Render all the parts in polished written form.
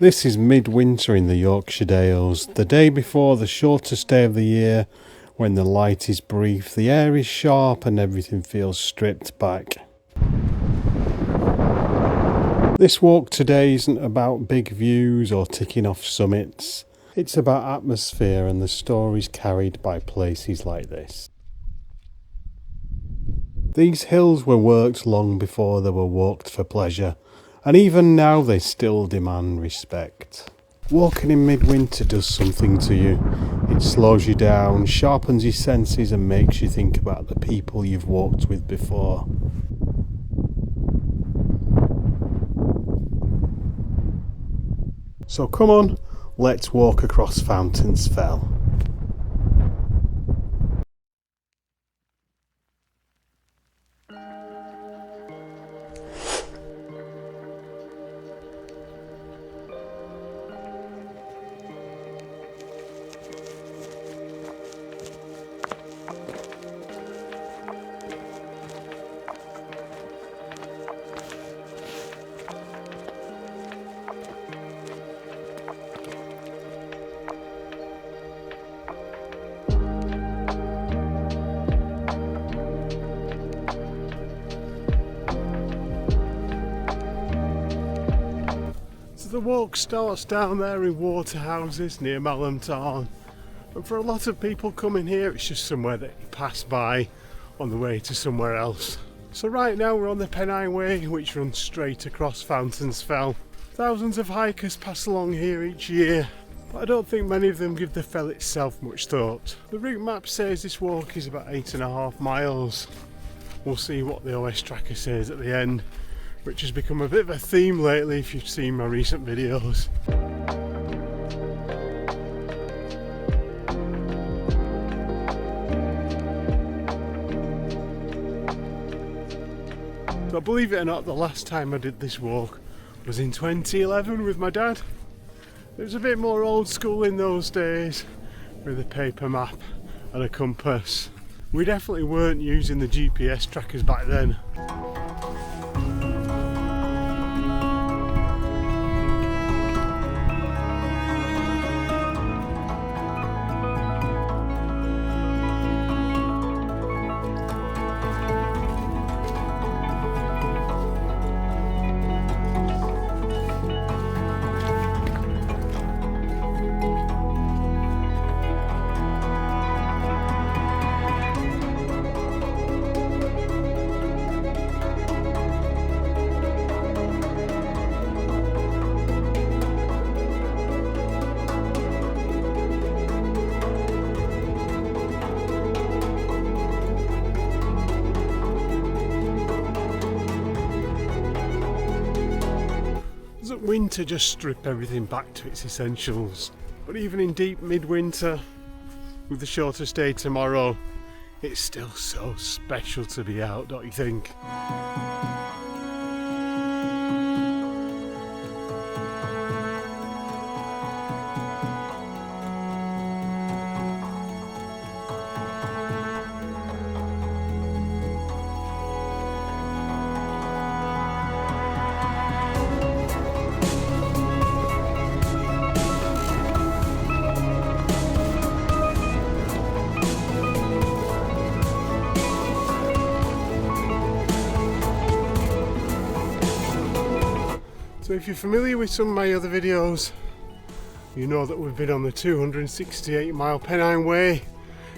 This is midwinter in the Yorkshire Dales, the day before the shortest day of the year, when the light is brief, the air is sharp and everything feels stripped back. This walk today isn't about big views or ticking off summits. It's about atmosphere and the stories carried by places like this. These hills were worked long before they were walked for pleasure, and even now they still demand respect. Walking in midwinter does something to you. It slows you down, sharpens your senses and makes you think about the people you've walked with before. So come on, let's walk across Fountains Fell. The walk starts down there in Waterhouses near Malham Tarn, and for a lot of people coming here it's just somewhere that you pass by on the way to somewhere else. So right now we're on the Pennine Way, which runs straight across Fountains Fell. Thousands of hikers pass along here each year, but I don't think many of them give the fell itself much thought. The route map says this walk is about 8.5 miles. We'll see what the OS tracker says at the end, which has become a bit of a theme lately if you've seen my recent videos. So believe it or not, the last time I did this walk was in 2011 with my dad. It was a bit more old school in those days, with a paper map and a compass. We definitely weren't using the GPS trackers back then. Doesn't winter just strip everything back to its essentials? But even in deep midwinter, with the shortest day tomorrow, it's still so special to be out, don't you think? So if you're familiar with some of my other videos, you know that we've been on the 268 mile Pennine Way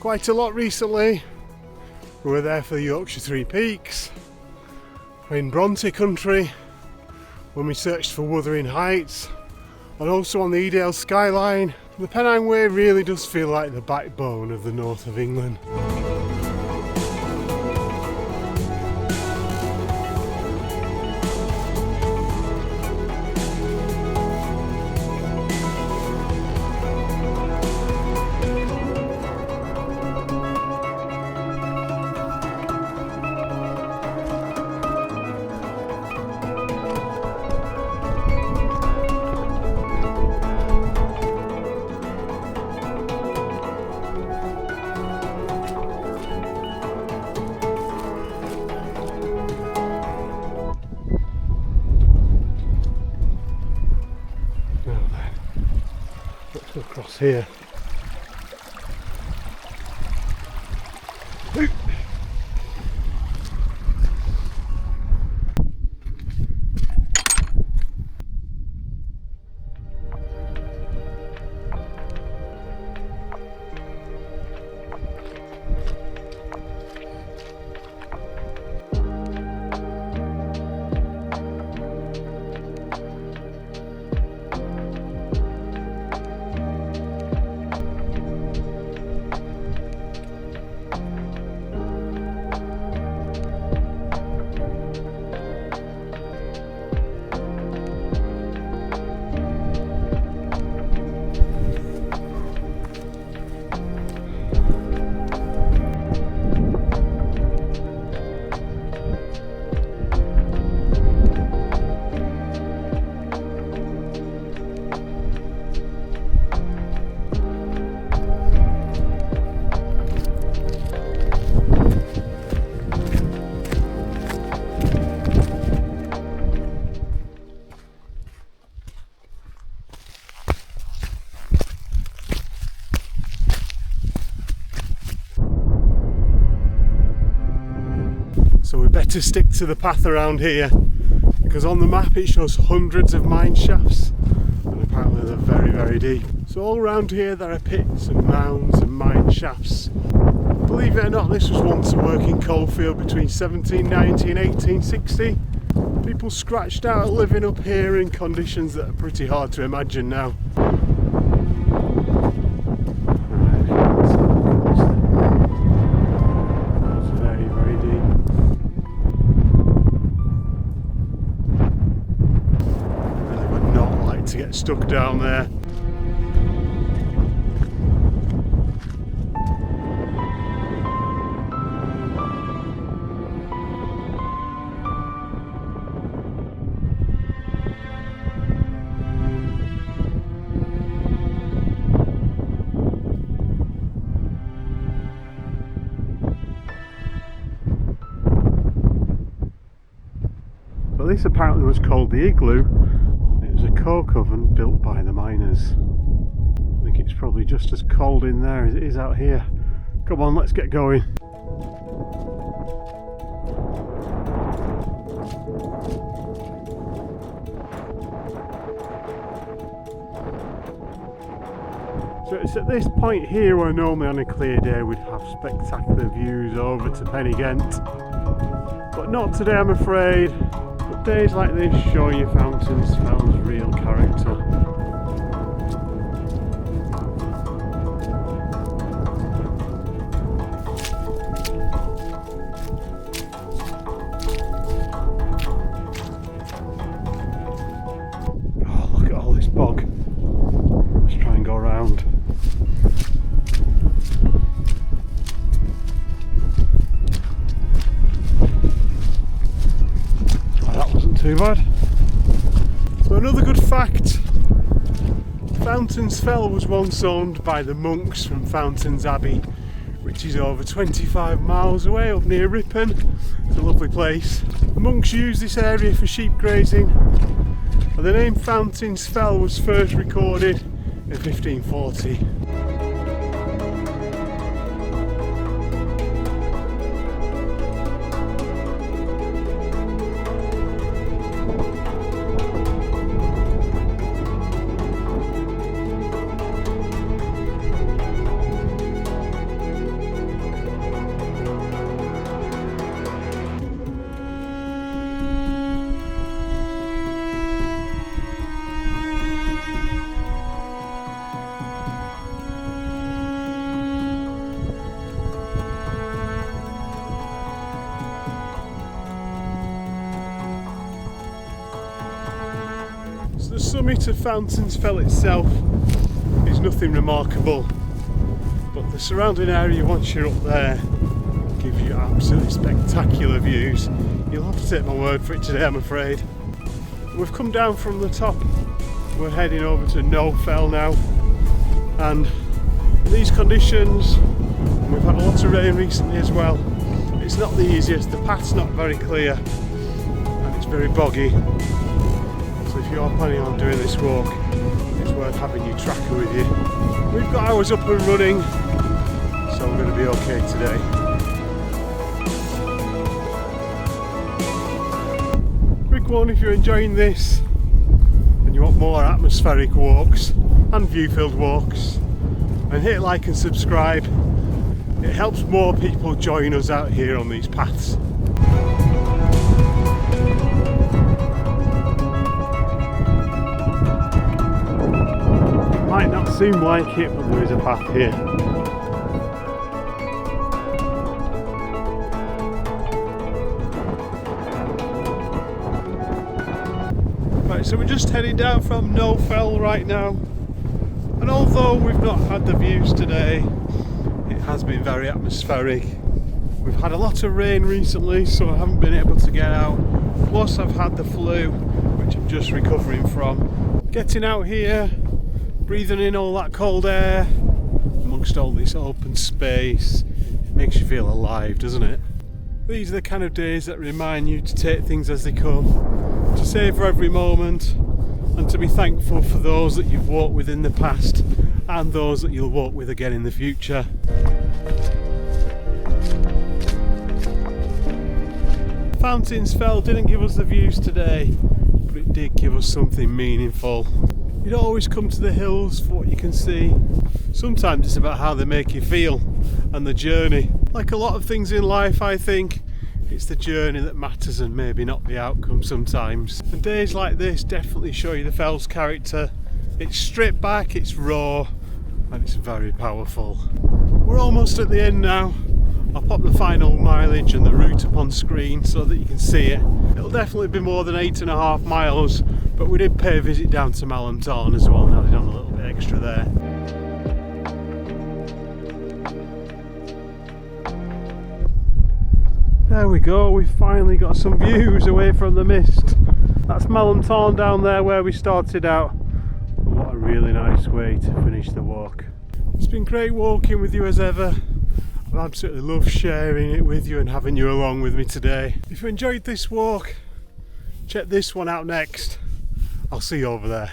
quite a lot recently. We were there for the Yorkshire Three Peaks, in Bronte country when we searched for Wuthering Heights, and also on the Edale skyline. The Pennine Way really does feel like the backbone of the north of England. Now then, let's go across here. So we better stick to the path around here, because on the map it shows hundreds of mine shafts and apparently they're very, very deep. So all around here there are pits and mounds and mine shafts. Believe it or not, this was once a working coalfield between 1790 and 1860. People scratched out a living up here in conditions that are pretty hard to imagine now. To get stuck down there. But this apparently was called the Igloo. It was a coke oven built by the miners. I think it's probably just as cold in there as it is out here. Come on, let's get going. So it's at this point here where normally on a clear day we'd have spectacular views over to Pennine, but not today, I'm afraid. But days like this show you Fountains Fell's real character. Oh, look at all this bog. Let's try and go around. Too bad. So another good fact, Fountains Fell was once owned by the monks from Fountains Abbey, which is over 25 miles away up near Ripon. It's a lovely place. The monks used this area for sheep grazing, and the name Fountains Fell was first recorded in 1540. The summit of Fountains Fell itself is nothing remarkable, but the surrounding area once you're up there gives you absolutely spectacular views. You'll have to take my word for it today, I'm afraid. We've come down from the top, we're heading over to Knowe Fell now, and in these conditions, and we've had a lot of rain recently as well, it's not the easiest. The path's not very clear and it's very boggy. So if you are planning on doing this walk, having your tracker with you. We've got ours up and running, so we're going to be okay today. Quick one, if you're enjoying this and you want more atmospheric walks and view-filled walks, and hit like and subscribe. It helps more people join us out here on these paths. It might not seem like it, but there is a path here. Right, so we're just heading down from Knowe right now. And although we've not had the views today, it has been very atmospheric. We've had a lot of rain recently, so I haven't been able to get out. Plus I've had the flu, which I'm just recovering from. Getting out here, breathing in all that cold air, amongst all this open space, it makes you feel alive, doesn't it? These are the kind of days that remind you to take things as they come, to savour every moment, and to be thankful for those that you've walked with in the past and those that you'll walk with again in the future. Fountains Fell didn't give us the views today, but it did give us something meaningful. You don't always come to the hills for what you can see. Sometimes it's about how they make you feel and the journey. Like a lot of things in life, I think, it's the journey that matters and maybe not the outcome sometimes. And days like this definitely show you the Fell's character. It's stripped back, it's raw, and it's very powerful. We're almost at the end now. I'll pop the final mileage and the route up on screen so that you can see it. It'll definitely be more than 8.5 miles, but we did pay a visit down to Malham Tarn as well and added on a little bit extra there. There we go, we've finally got some views away from the mist. That's Malham Tarn down there where we started out. And what a really nice way to finish the walk. It's been great walking with you as ever. I've absolutely loved sharing it with you and having you along with me today. If you enjoyed this walk, check this one out next. I'll see you over there.